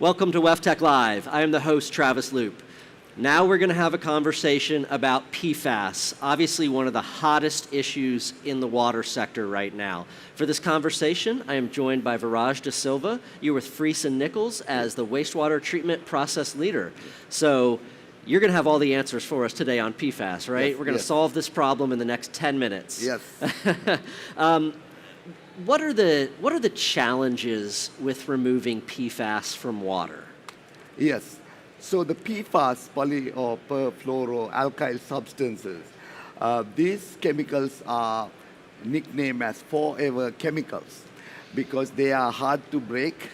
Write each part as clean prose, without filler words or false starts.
Welcome to WEFTEC Live. I am the host, Travis Loop. Now we're going to have a conversation about PFAS, obviously one of the hottest issues in the water sector right now. For this conversation, I am joined by Viraj deSilva. You're with Freese Nichols as the wastewater treatment process leader. So you're going to have all the answers for us today on PFAS, right? Yes, we're going to solve this problem in the next 10 minutes. Yes. What are the challenges with removing PFAS from water? Yes. So the PFAS, poly or perfluoroalkyl substances, these chemicals are nicknamed as forever chemicals because they are hard to break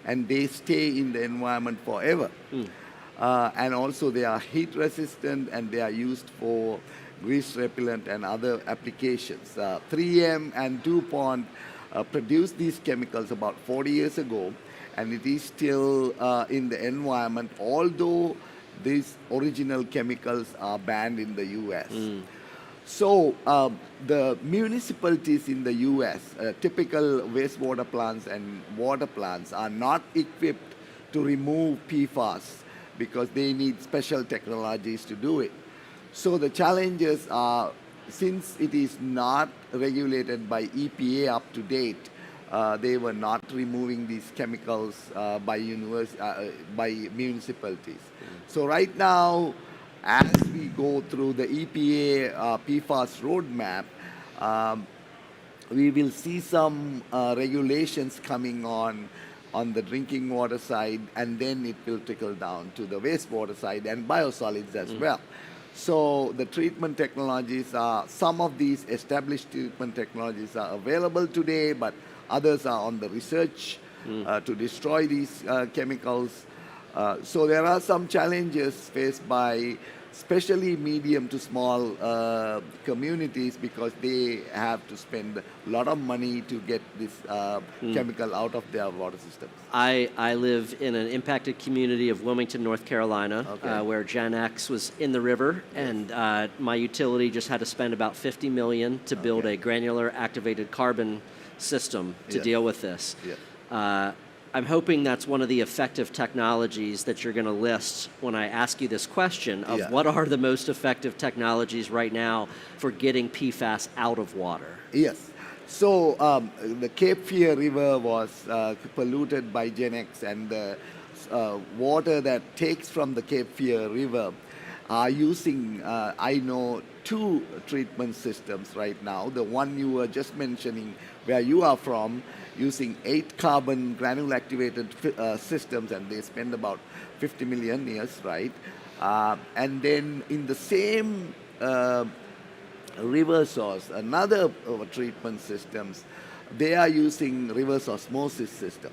and they stay in the environment forever. And also they are heat resistant and they are used for grease repellent and other applications. 3M and DuPont produced these chemicals about 40 years ago, and it is still in the environment, although these original chemicals are banned in the US. So the municipalities in the US, typical wastewater plants and water plants are not equipped to remove PFAS because they need special technologies to do it. So the challenges are, since it is not regulated by EPA up to date, they were not removing these chemicals by municipalities. So right now, as we go through the EPA PFAS roadmap, we will see some regulations coming on the drinking water side, and then it will trickle down to the wastewater side and biosolids as well. So the treatment technologies are, some of these established treatment technologies are available today, but others are on the research to destroy these chemicals. So there are some challenges faced by especially medium to small communities because they have to spend a lot of money to get this chemical out of their water systems. I live in an impacted community of Wilmington, North Carolina, where Gen X was in the river, and my utility just had to spend about $50 million to build a granular activated carbon system to deal with this. I'm hoping that's one of the effective technologies that you're going to list when I ask you this question of what are the most effective technologies right now for getting PFAS out of water? Yes. So the Cape Fear River was polluted by Gen X, and the water that takes from the Cape Fear River are using, I know, 2 treatment systems right now. The one you were just mentioning, where you are from, using 8 carbon granule activated systems, and they spend about 50 million years, right? And then in the same river source, another treatment systems, they are using reverse osmosis system.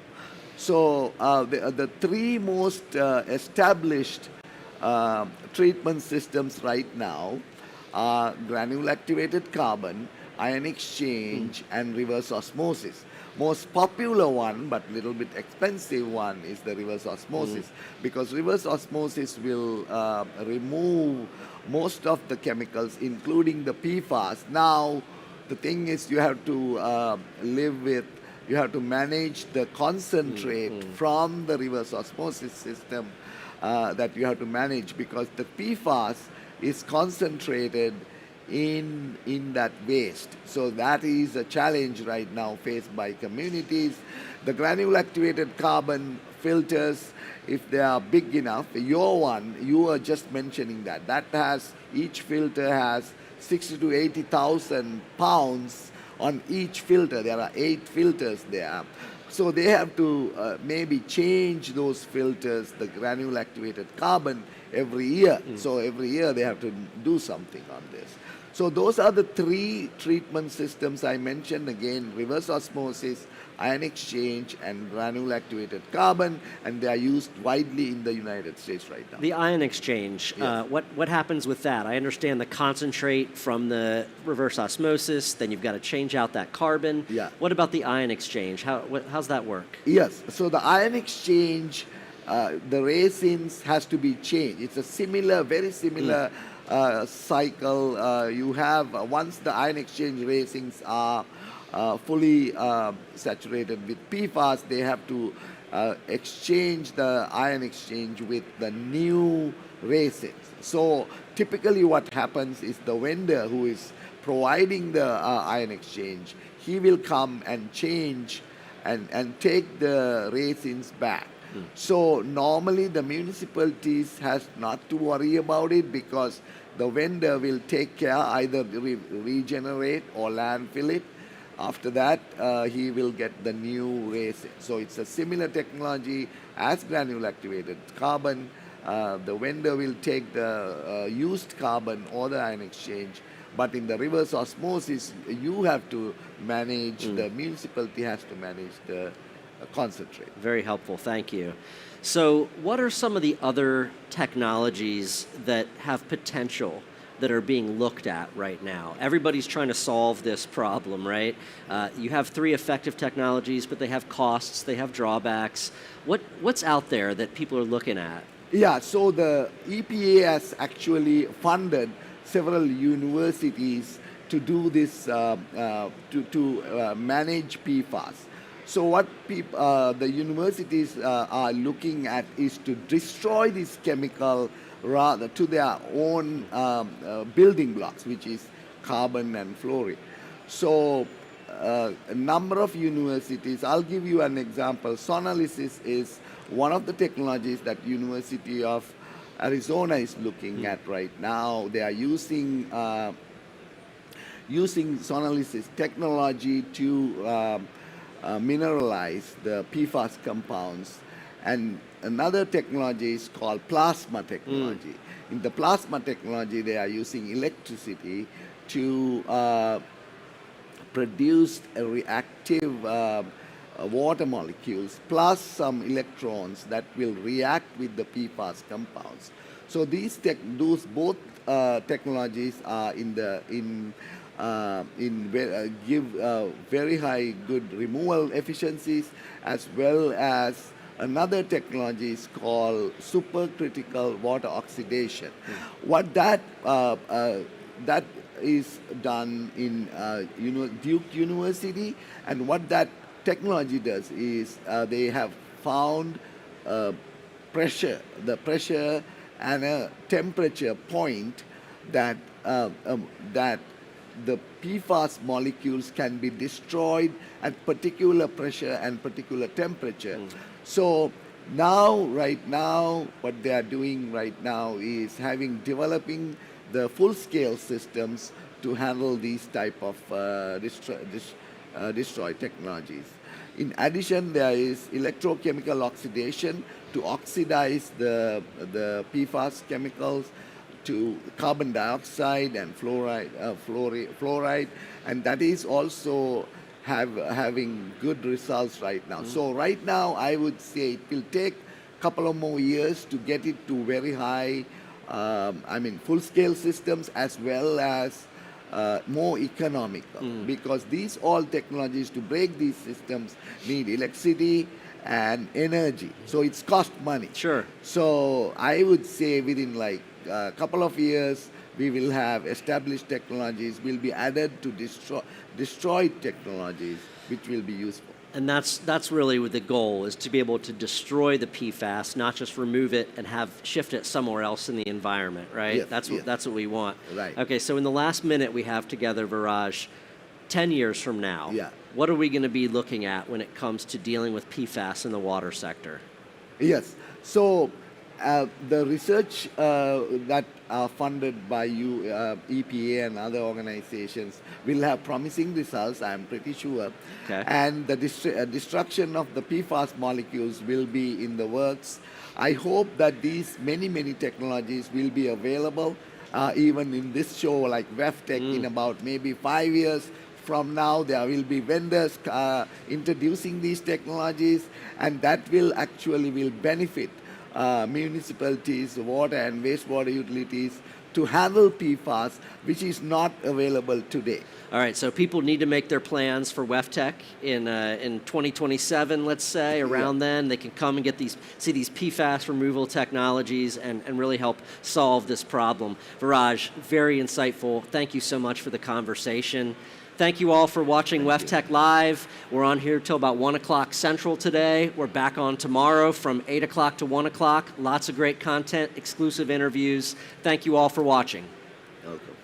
So the 3 most established treatment systems right now are granule activated carbon, ion exchange, and reverse osmosis. Most popular one, but little bit expensive one, is the reverse osmosis, because reverse osmosis will remove most of the chemicals, including the PFAS. Now, the thing is, you have to you have to manage the concentrate from the reverse osmosis system that you have to manage, because the PFAS is concentrated in that waste. So that is a challenge right now faced by communities. The granule activated carbon filters, if they are big enough, your one, you were just mentioning that has, each filter has 60 to 80,000 pounds on each filter. There are 8 filters there. So they have to maybe change those filters, the granule activated carbon, every year. So every year they have to do something on this. So those are the 3 treatment systems I mentioned. Again, reverse osmosis, ion exchange, and granule activated carbon, and they are used widely in the United States right now. The ion exchange, what happens with that? I understand the concentrate from the reverse osmosis, then you've got to change out that carbon. What about the ion exchange? How's that work? Yes, so the ion exchange, the resins has to be changed. It's a similar, very similar cycle. You have, once the ion exchange resins are fully saturated with PFAS, they have to exchange the ion exchange with the new resins. So typically what happens is the vendor who is providing the ion exchange, he will come and change and take the resins back. So normally the municipalities has not to worry about it because the vendor will take care, either regenerate or landfill it. After that, he will get the new resin. So it's a similar technology as granule activated carbon. The vendor will take the used carbon or the ion exchange, but in the reverse osmosis, you have to manage, the municipality has to manage the concentrate. Very helpful, thank you. So what are some of the other technologies that have potential that are being looked at right now? Everybody's trying to solve this problem, right? You have 3 effective technologies, but they have costs, they have drawbacks. What's out there that people are looking at? Yeah, so the EPA has actually funded several universities to do this, to manage PFAS. So what the universities are looking at is to destroy this chemical rather to their own building blocks, which is carbon and fluorine. So a number of universities, I'll give you an example. Sonolysis is one of the technologies that University of Arizona is looking at right now. They are using sonolysis technology to mineralize the PFAS compounds. And another technology is called plasma technology. In the plasma technology, they are using electricity to produce a reactive water molecules plus some electrons that will react with the PFAS compounds. So these both technologies are give very high good removal efficiencies, as well as another technology is called supercritical water oxidation. What that is done in Duke University, and what that technology does is they have found the pressure and a temperature point that the PFAS molecules can be destroyed at particular pressure and particular temperature. So now, right now, what they are doing right now is developing the full-scale systems to handle these type of destroy technologies. In addition, there is electrochemical oxidation to oxidize the PFAS chemicals to carbon dioxide and fluoride, and that is also having good results right now. So right now, I would say it will take a couple of more years to get it to very high, full-scale systems, as well as more economical, because these all technologies to break these systems need electricity and energy. So it's cost money. Sure. So I would say within like a couple of years, we will have established technologies will be added to destroyed technologies, which will be useful. And that's really what the goal is, to be able to destroy the PFAS, not just remove it and shift it somewhere else in the environment, right? Yes, that's what we want. Right. Okay, so in the last minute we have together, Viraj, 10 years from now, what are we going to be looking at when it comes to dealing with PFAS in the water sector? Yes. So the research that are funded by EPA and other organizations will have promising results, I'm pretty sure. Okay. And the destruction of the PFAS molecules will be in the works. I hope that these many technologies will be available even in this show, like WEFTEC, in about maybe 5 years from now. There will be vendors introducing these technologies, and that will benefit municipalities, water and wastewater utilities to handle PFAS, which is not available today. All right, so people need to make their plans for WEFTEC in 2027, let's say. Around then, they can come and see these PFAS removal technologies and really help solve this problem. Viraj, very insightful. Thank you so much for the conversation. Thank you all for watching WEFTEC Live. We're on here till about 1 o'clock Central today. We're back on tomorrow from 8 o'clock to 1 o'clock. Lots of great content, exclusive interviews. Thank you all for watching. Welcome.